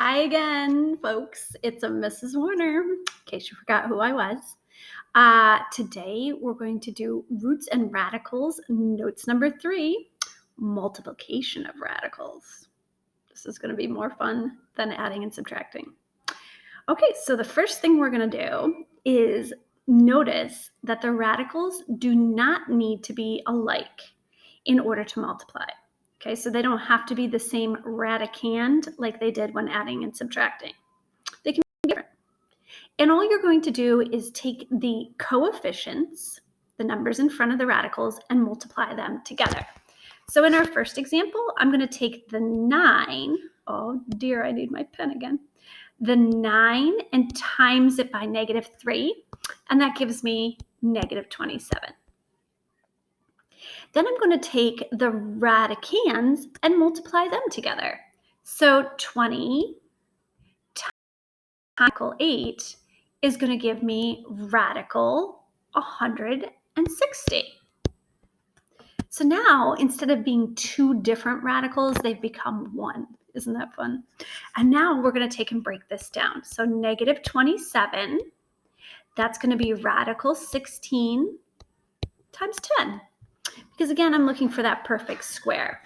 Hi again, folks. It's a Mrs. Warner, in case you forgot who I was. Today, we're going to do roots and radicals, notes number 3, multiplication of radicals. This is going to be more fun than adding and subtracting. Okay, so the first thing we're going to do is notice that the radicals do not need to be alike in order to multiply. Okay, so they don't have to be the same radicand like they did when adding and subtracting. They can be different. And all you're going to do is take the coefficients, the numbers in front of the radicals, and multiply them together. So in our first example, I'm going to take the 9. Oh dear, I need my pen again. The 9 and times it by -3, and that gives me -27. Then I'm going to take the radicands and multiply them together. So 20 times 8 is going to give me radical 160. So now, instead of being 2 different radicals, they've become 1. Isn't that fun? And now we're going to take and break this down. So -27, that's going to be radical 16 times 10. Because again, I'm looking for that perfect square.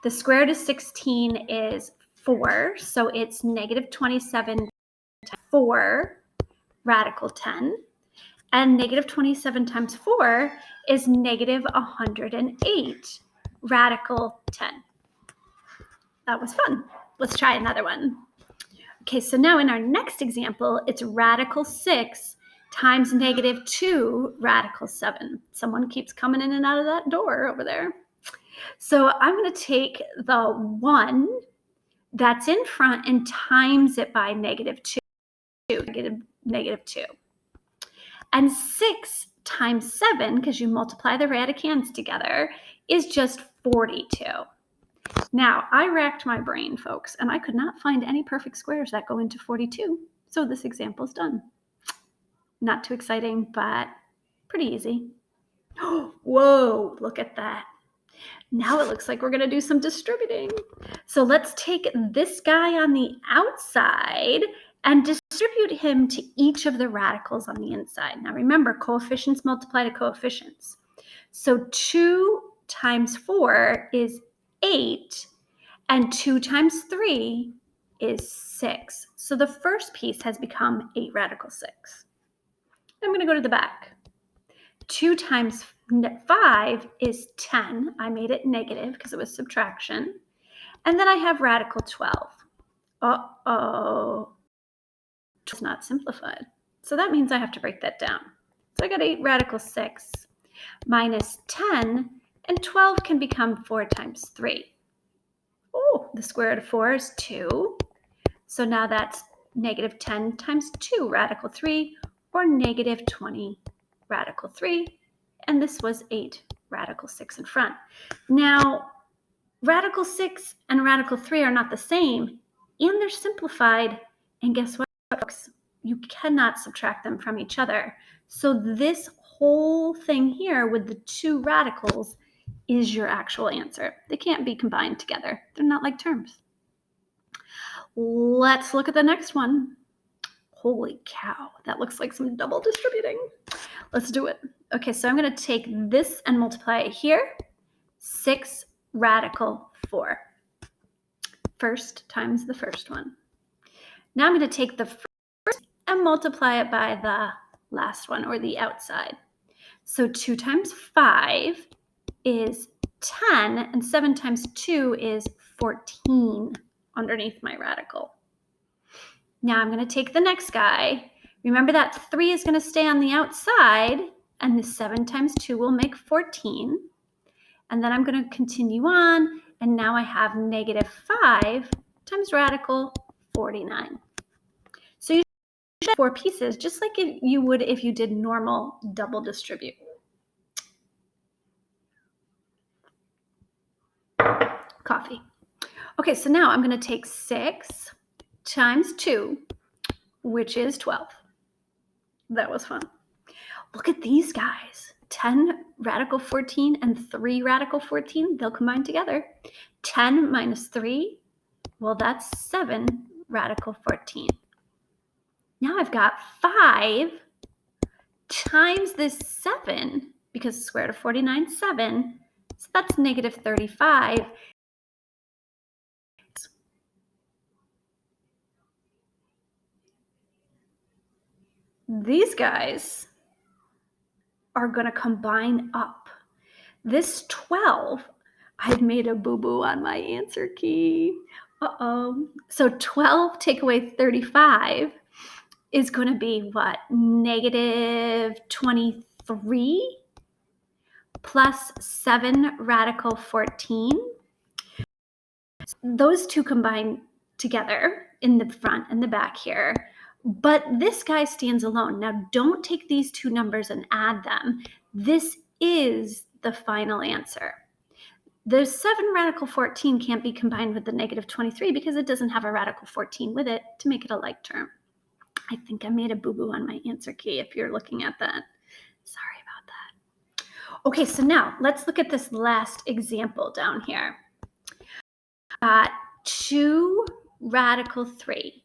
The square root of 16 is 4, so it's -27 times 4 radical 10. And -27 times 4 is -108 radical 10. That was fun. Let's try another one. Okay, so now in our next example, it's radical 6 times -2 radical 7. Someone keeps coming in and out of that door over there. So I'm going to take the 1 that's in front and times it by -2, -2. And 6 times 7, because you multiply the radicands together, is just 42. Now, I racked my brain, folks, and I could not find any perfect squares that go into 42. So this example's done. Not too exciting, but pretty easy. Whoa, look at that. Now it looks like we're going to do some distributing. So let's take this guy on the outside and distribute him to each of the radicals on the inside. Now remember, coefficients multiply to coefficients. So 2 times 4 is 8, and 2 times 3 is 6. So the first piece has become 8 radical 6. I'm going to go to the back. 2 times 5 is 10. I made it negative because it was subtraction. And then I have radical 12. Uh-oh. It's not simplified. So that means I have to break that down. So I got 8 radical 6 minus 10, and 12 can become 4 times 3. Oh, the square root of 4 is 2. So now that's -10 times 2 radical 3, or -20 radical 3. And this was 8 radical 6 in front. Now, radical 6 and radical 3 are not the same, and they're simplified. And guess what, folks? You cannot subtract them from each other. So this whole thing here with the 2 radicals is your actual answer. They can't be combined together. They're not like terms. Let's look at the next one. Holy cow, that looks like some double distributing. Let's do it. Okay, so I'm going to take this and multiply it here. 6 radical 4. First times the first one. Now I'm going to take the first and multiply it by the last one, or the outside. So 2 times 5 is 10, and 7 times 2 is 14 underneath my radical. Now I'm going to take the next guy. Remember that 3 is going to stay on the outside, and the 7 times 2 will make 14. And then I'm going to continue on, and now I have -5 times radical 49. So you should have 4 pieces, just like you would if you did normal double distribute. Coffee. Okay, so now I'm going to take 6 times 2, which is 12. That was fun. Look at these guys. 10 radical 14 and 3 radical 14, they'll combine together. 10 minus 3, well, that's 7 radical 14. Now I've got 5 times this 7, because the square root of 49 is 7, so that's negative 35. These guys are going to combine up. This 12, I've made a boo-boo on my answer key. Uh-oh. So 12 take away 35 is going to be what? Negative 23 plus 7 radical 14. Those two combine together in the front and the back here. But this guy stands alone. Now, don't take these two numbers and add them. This is the final answer. The 7 radical 14 can't be combined with the negative 23 because it doesn't have a radical 14 with it to make it a like term. I think I made a boo-boo on my answer key if you're looking at that. Sorry about that. Okay, so now let's look at this last example down here. 2 radical 3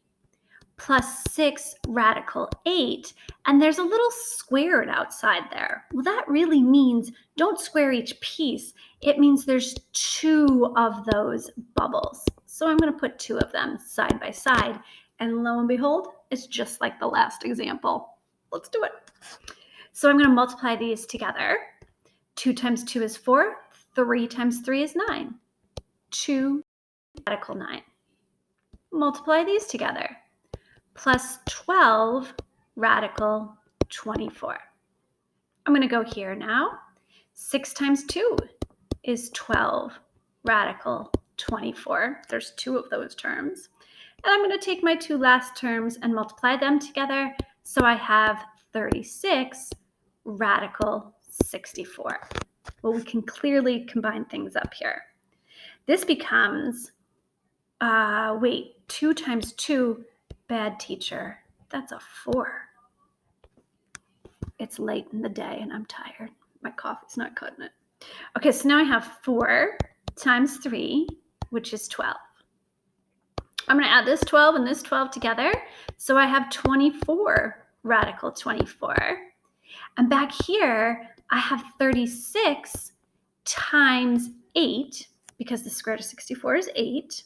plus 6 radical 8, and there's a little squared outside there. Well, that really means don't square each piece. It means there's 2 of those bubbles. So I'm going to put 2 of them side by side, and lo and behold, it's just like the last example. Let's do it. So I'm going to multiply these together. 2 times 2 is 4. 3 times 3 is 9. 2 radical 9. Multiply these together. Plus 12 radical 24. I'm going to go here now. 6 times 2 is 12 radical 24. There's 2 of those terms. And I'm going to take my 2 last terms and multiply them together. So I have 36 radical 64. Well, we can clearly combine things up here. This becomes, 2 times 2, bad teacher, that's a 4. It's late in the day and I'm tired. My coffee's not cutting it. Okay, so now I have 4 times 3, which is 12. I'm going to add this 12 and this 12 together. So I have 24 radical 24. And back here, I have 36 times 8, because the square root of 64 is 8.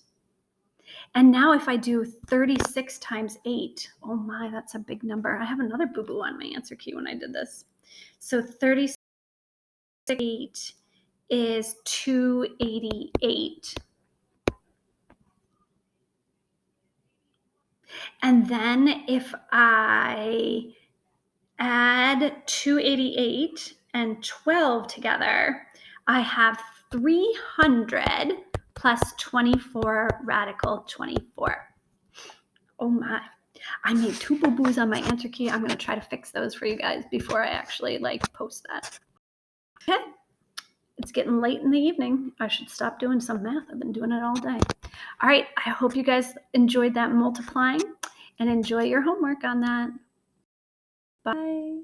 And now if I do 36 times 8, oh my, that's a big number. I have another boo-boo on my answer key when I did this. So 36 is 288. And then if I add 288 and 12 together, I have 300 plus 24 radical 24. Oh my, I made 2 boo-boos on my answer key. I'm going to try to fix those for you guys before I actually post that. Okay, it's getting late in the evening. I should stop doing some math. I've been doing it all day. All right, I hope you guys enjoyed that multiplying and enjoy your homework on that. Bye.